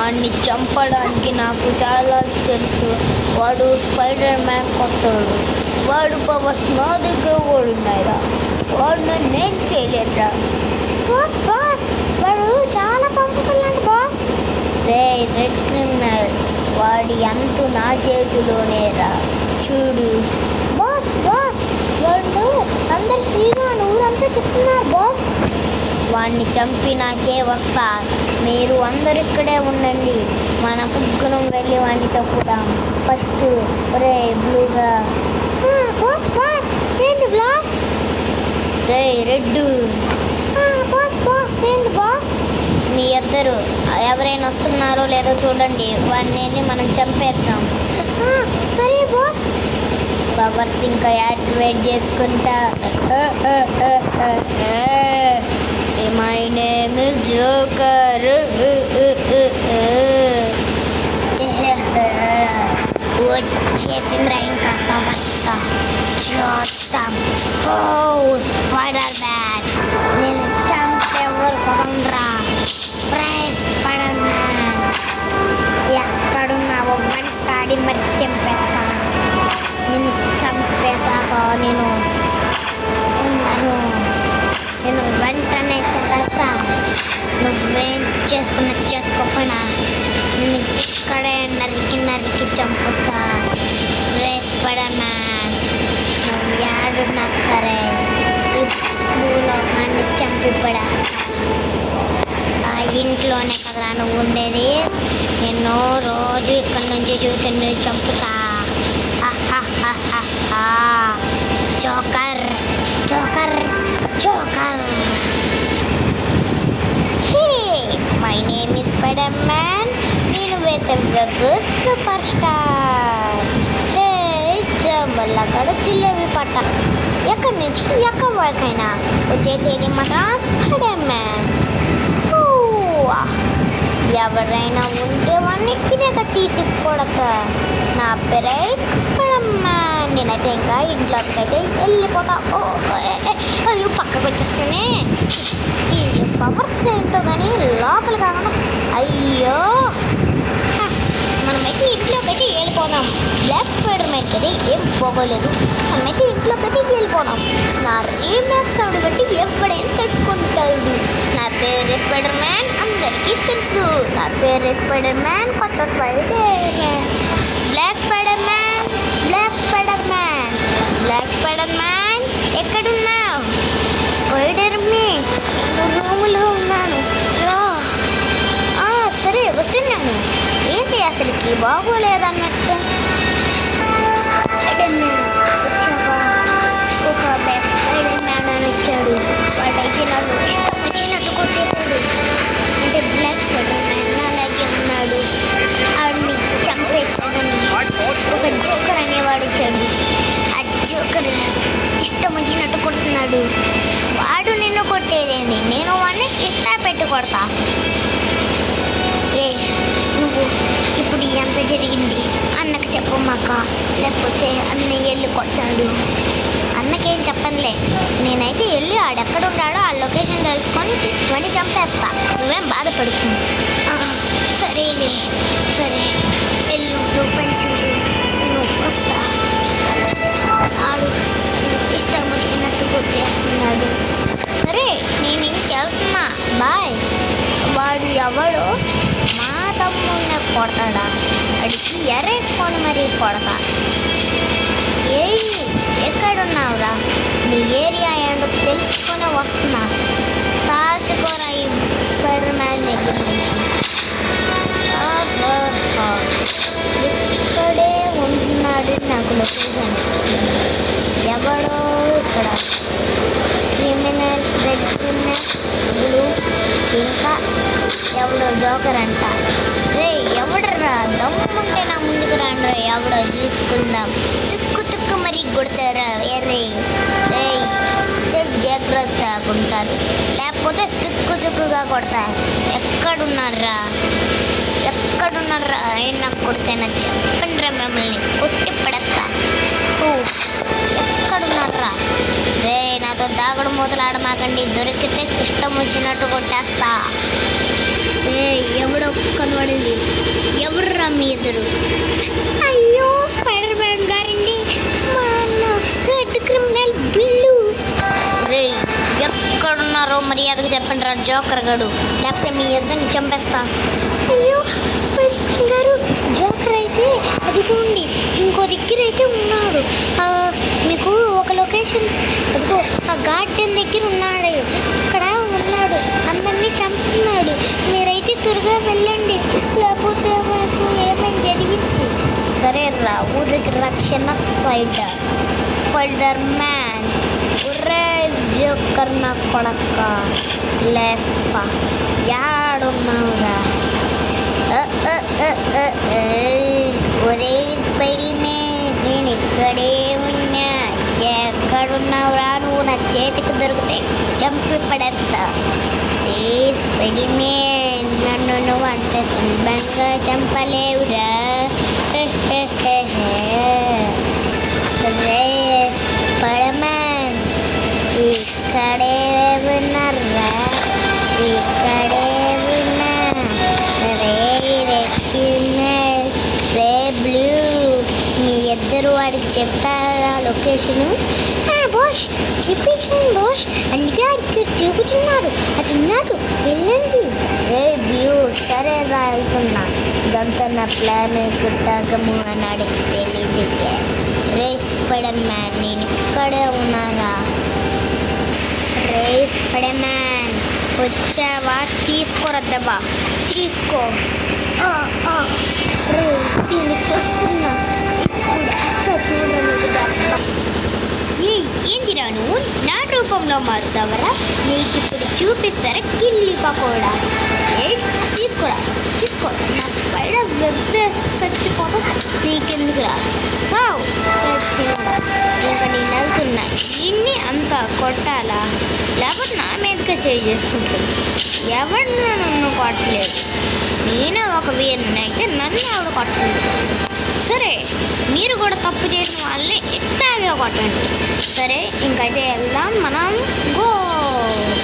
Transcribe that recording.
వాడిని చంపడానికి నాకు చాలా తెలుసు. వాడు స్పైడర్ మ్యాన్ కొత్తవాడు. వాడు పవర్స్ నా దగ్గర కూడా ఉన్నాయిరా. వాడు నన్ను ఏం చేయలేదురా. బాస్ వాడు చాలా పవర్ఫుల్ అండి బాస్. రే రెడ్ క్రిమినల్, వాడి అంతు నా చేతిలోనేరా. చూడు బాస్ వాడు అందరు హీరో అని ఊరంతా చెప్తున్నారు బాస్. వాడిని చంపి నాకే వస్తా. మీరు అందరు ఇక్కడే ఉండండి. మన ముగ్గురం వెళ్ళి వాడిని చంపుతాం. ఫస్ట్ రే బ్లూగా. బాస్ ఏంటి బాస్? Ray red. బాస్ ఏంటి బాస్? మీ ఇద్దరు ఎవరైనా వస్తున్నారో లేదో చూడండి. వాడిని మనం చంపేద్దాం. సరే బాస్. పవర్స్ ఇంకా యాక్టివేట్ చేసుకుంటా. My name is Joker. వచ్చేసిందిరా ఇంకా సమస్య చూద్దాం. స్పైడర్ మ్యాన్ నేను చంపేవారు కదండ్రా. స్పైడర్ మ్యాన్ ఎక్కడున్నావో వెంటాడి మరి చంపేస్తా. నేను చంపేదాకా నేను వెంటనే చంపేస్తా. నువ్వేం చేసుకోకపోయినా నేను ఇక్కడే నరికి చంపుతా. రే స్పైడర్ మ్యాన్, నువ్వు యాడున్నా సరే నన్ను చంపిపడా. ఆ ఇంట్లోనే కదరా నువ్వు ఉండేది. ఎన్నో రోజు ఇక్కడి నుంచి చూసి నువ్వు చంపుతా. Joker hey, my name is spider man. నేను వేసే సూపర్ స్టార్. హే జంబల్లక్కడ చిల్లవి పట్ట. ఎక్కడి నుంచి ఎక్కడి వరకైనా వచ్చేసేది మాత్రం స్పైడర్ మ్యాన్. ఎవరైనా ఉంటే వాడిని ఇదేగా తీసి కొడక. నా పేరే స్పైడర్ మ్యాన్. నేనైతే ఇంకా ఇంట్లోకి అయితే వెళ్ళిపోతా. అయ్యో పక్కకు వచ్చేస్తేనే ఈ పవర్స్ ఏంటో కానీ లోపల కాకుండా. అయ్యో మనమైతే ఇంట్లోకి అయితే వెళ్ళిపోదాం. బ్లాక్ స్పైడర్ మ్యాన్ అయితే ఏం పోగోలేదు. మనమైతే ఇంట్లోకి అయితే వెళ్ళిపోదాం. నా రీమేక్ సౌండ్ బట్టి ఎవడైనా తెలుసుకుంటాడు. నా పేరు స్పైడర్ మ్యాన్ అందరికీ తెలుసు. నా పేరు స్పైడర్ మ్యాన్. కొత్త స్పైడర్ బ్లాక్ స్పైడర్ మ్యాన్. ఎక్కడున్నావు? స్పైడర్ మ్యాన్ రూములో ఉన్నాను. సరే వస్తున్నాను. ఏంటి అసలుకి బాగోలేదన్నట్టు. స్పైడర్ మ్యాన్ వచ్చావా? ఒక బ్లాక్ స్పైడర్ మ్యాన్ అని వచ్చాడు. వాడైతే నన్ను వచ్చినట్టు కొట్టేశాడు. అంటే బ్లాక్ స్పైడర్ మ్యాన్ అలాగే ఉన్నాడు. ఆడిని చంపేశాడని ఒక జోకర్ అనేవాడు వచ్చాడు. ఆ జోకర్ ఇష్టం వచ్చినట్టు కొడుతున్నాడు. వాడు నిన్ను కొట్టేదేంటి? నేను వాడిని ఇష్టా పెట్టి కొడతా. నువ్వు ఇప్పుడు ఎంత జరిగింది అన్నకు చెప్పమాక, లేకపోతే అన్నయ్య వెళ్ళి కొట్టాడు. అన్నకేం చెప్పనులే. నేనైతే వెళ్ళి ఆడెక్కడ ఉన్నాడో ఆ లొకేషన్ తెలుసుకొని వాడిని చంపేస్తా. నువ్వేం బాధపడుతుంది. సరేలే సరే వెళ్ళు. నువ్వు పని చూడు. నేను వస్తా. ఆడు ఇష్టం వచ్చినట్టు కొట్టేసుకున్నాడు. సరే నేను ఇంకెళ్తున్నా. బాయ్. వాడు ఎవడో మా తమ్ముడిని కొడతాడా? వాడికి ఎరేసుకొని మరీ కొడతా. ఎక్కడున్నావురా? నీ ఏరియా ఏంటో తెలుసుకొని వస్తున్నా. సాచుకోరా ఈ స్పైడర్ మ్యాన్ దగ్గర నుంచి. ఇక్కడే ఉంటున్నాడు. నాకు లొకేషన్ ఎవడో ఇక్కడ క్రిమినల్, రెడ్ క్రిమినల్, బ్లూ, ఇంకా ఎవడో జోకర్ అంట. రే ఎవడరా? దమ్ముంటే నా ముందుకు రాండ్రా. ఎవడో చూసుకుందాం. తుక్కు మరి కొడతారా? రే జాగ్రత్తగా ఉంటారు, లేకపోతే తుక్కుగా కొడతారు. ఎక్కడున్నారా? నాకు కొడితే చెప్పండి రా, మిమ్మల్ని కొట్టి పడేస్తా. ఎక్కడున్నారా? రే నాతో దాగుడు మూతలు ఆడమాకండి. దొరికితే ఇష్టం వచ్చినట్టు కొట్టేస్తా. ఎవడో కనబడింది. ఎవర్రా మీ ఇద్దరు? అయ్యో స్పైడర్ మ్యాన్ గారండి, మా అన్న రెడ్ క్రిమినల్ బిల్లు. రే ఎక్కడున్నారో మర్యాదగా చెప్పండి రా జోకర్ గడు, లేకపోతే మీ ఇద్దరిని చంపేస్తా. అయ్యో స్పైడర్ మ్యాన్ గారు, జోకర్ అయితే అదిగోండి ఇంకో దగ్గర అయితే ఉన్నాడు. మీకు ఒక లొకేషన్ అదిగో ఆ గార్డెన్ దగ్గర ఉన్నాడు, అక్కడ ఉన్నాడు, అందరినీ చంపుతున్నాడు. మీరైతే త్వరగా వెళ్ళండి, లేకపోతే మాకు ఏమైనా జరిగింది. సరే రా, ఊరికి రక్షణ స్పైడర్ మ్యాన్. ఒరే జోకర్ నా కొడక లేఫ యాడున్నావురా? ఒరే స్పైడర్ మ్యాన్, నేను ఇక్కడే ఉన్నా. ఎక్కడున్నావురా? నువ్వు నా చేతికి దొరికితే చంపి పడేస్తా. ఏ స్పైడర్ మ్యాన్, నన్ను నువ్వు అంటే సులభంగా చంపలేవురా. రే స్పైడర్ మ్యాన్, ఇక్కడే ఉన్నారా? ఇక్కడే ఉన్నా. రే బ్లూ, మీ ఇద్దరు వాడికి చెప్పారా లొకేషను? బాష్ చెప్పేసాను బాష్, అందుకే అక్కడికి తిరుగుతున్నారు, అది ఉన్నారు, వెళ్ళండి. రే బ్లూ, సరే రా వెళ్తున్నా. ఇదంతా నా ప్లాన్ కుట్టాకము అన్నాడు తెలియదు. రే స్పైడర్ మ్యాన్, నేను ఇక్కడే ఉన్నారా? రే స్పైడర్ మ్యాన్ వచ్చావా? తీసుకోరా దెబ్బ, తీసుకో. రే దీన్ని చూస్తున్నా, ఇప్పుడు చూడండి. ఏంటిరా నువ్వు నా రూపంలో మారుతావరా? నీకు ఇప్పుడు చూపిస్తారా కిల్లి పకోడా. తీసుకోరా, తీసుకో. నా స్పైడర్ వెబ్ చచ్చిపోతా, నీకెందుకురా? చావు చచ్చిపోడా. ఇంకా నేను వెళ్తున్నా. ఇన్ని అంతా కొట్టాలా, లేకపోతే నా మీదగా చేసుకుంటుంది. ఎవరు నన్ను కొట్టలేదు, నేనే ఒక వీరిని అయితే నన్ను ఆవిడ కొట్టలేదు. సరే, మీరు కూడా తప్పు చేసిన వాళ్ళని ఇట్టాగే కొట్టండి. సరే ఇంకైతే వెళ్దాం మనం. గో.